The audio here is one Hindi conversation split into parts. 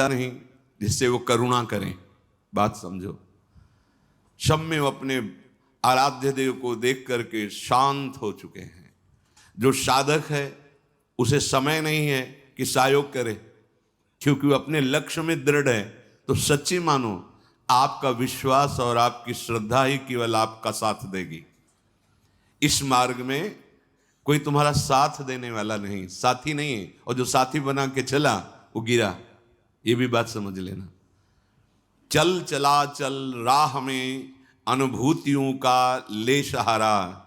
नहीं जिससे वो करुणा करें। बात समझो। शम्य अपने आराध्य देव को देख करके शांत हो चुके हैं। जो साधक है उसे समय नहीं है कि सहयोग करे, क्योंकि वो अपने लक्ष्य में दृढ़ है। तो सच्ची मानो, आपका विश्वास और आपकी श्रद्धा ही केवल आपका साथ देगी। इस मार्ग में कोई तुम्हारा साथ देने वाला नहीं, साथी नहीं है। और जो साथी बना के चला वो गिरा, ये भी बात समझ लेना। चल चला चल राह में अनुभूतियों का ले सहारा।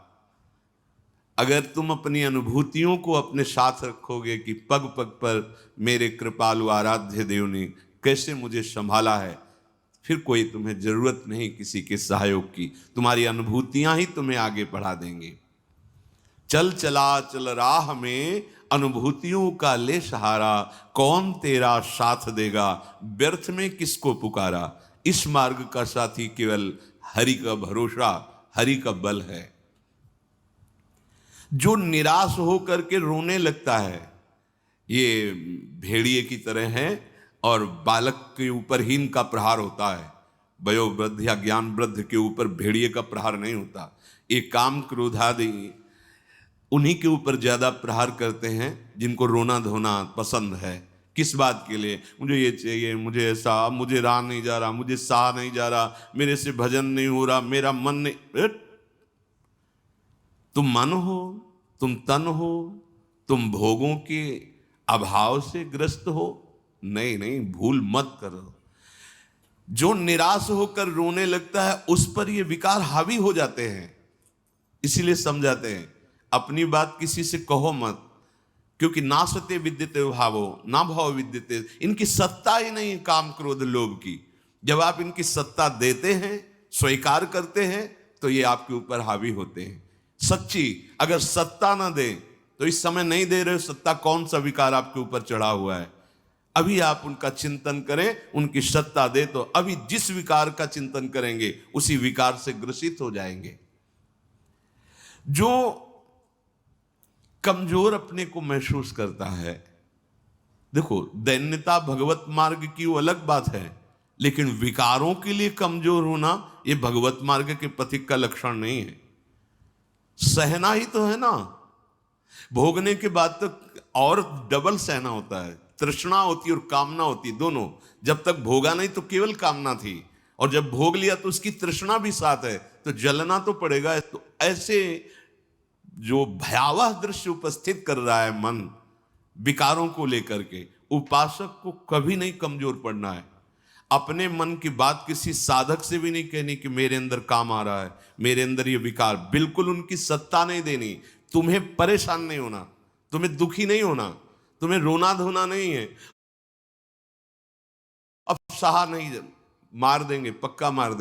अगर तुम अपनी अनुभूतियों को अपने साथ रखोगे कि पग पग पर मेरे कृपालु आराध्य देव ने कैसे मुझे संभाला है, फिर कोई तुम्हें जरूरत नहीं किसी के सहयोग की। तुम्हारी अनुभूतियां ही तुम्हें आगे बढ़ा देंगी। चल चला चल राह में अनुभूतियों का ले सहारा, कौन तेरा साथ देगा, व्यर्थ में किसको पुकारा। इस मार्ग का साथी केवल हरि का भरोसा, हरि का बल है। जो निराश होकर के रोने लगता है, ये भेड़िए की तरह है और बालक के ऊपर ही इनका प्रहार होता है। वयोवृद्ध या ज्ञान वृद्ध के ऊपर भेड़िए का प्रहार नहीं होता। ये काम क्रोध आदि उन्हीं के ऊपर ज्यादा प्रहार करते हैं जिनको रोना धोना पसंद है। किस बात के लिए? मुझे ये चाहिए, मुझे ऐसा, मुझे रहा नहीं जा रहा, मुझे सहा नहीं जा रहा, मेरे से भजन नहीं हो रहा, मेरा मन नहीं। तुम मन हो, तुम तन हो, तुम भोगों के अभाव से ग्रस्त हो? नहीं नहीं, भूल मत करो। जो निराश होकर रोने लगता है उस पर ये विकार हावी हो जाते हैं। इसीलिए समझाते हैं अपनी बात किसी से कहो मत, क्योंकि नासते विद्यते भावो ना भाव विद्यते। इनकी सत्ता ही नहीं काम क्रोध लोभ की। जब आप इनकी सत्ता देते हैं, स्वीकार करते हैं, तो ये आपके ऊपर हावी होते हैं। सच्ची अगर सत्ता ना दे तो इस समय नहीं दे रहे हो सत्ता, कौन सा विकार आपके ऊपर चढ़ा हुआ है। अभी आप उनका चिंतन करें, उनकी सत्ता दे तो अभी जिस विकार का चिंतन करेंगे उसी विकार से ग्रसित हो जाएंगे। जो कमजोर अपने को महसूस करता है, देखो दैन्यता भगवत मार्ग की वो अलग बात है, लेकिन विकारों के लिए कमजोर होना ये भगवत मार्ग के पथिक का लक्षण नहीं है। सहना ही तो है ना। भोगने के बाद तो और डबल सहना होता है। तृष्णा होती और कामना होती, दोनों। जब तक भोगा नहीं तो केवल कामना थी, और जब भोग लिया तो उसकी तृष्णा भी साथ है, तो जलना तो पड़ेगा। तो ऐसे जो भयावह दृश्य उपस्थित कर रहा है मन विकारों को लेकर के, उपासक को कभी नहीं कमजोर पड़ना है। अपने मन की बात किसी साधक से भी नहीं कहनी कि मेरे अंदर काम आ रहा है, मेरे अंदर ये विकार। बिल्कुल उनकी सत्ता नहीं देनी। तुम्हें परेशान नहीं होना, तुम्हें दुखी नहीं होना, तुम्हें रोना धोना नहीं है। अब सहा नहीं, मार देंगे, पक्का मार देंगे।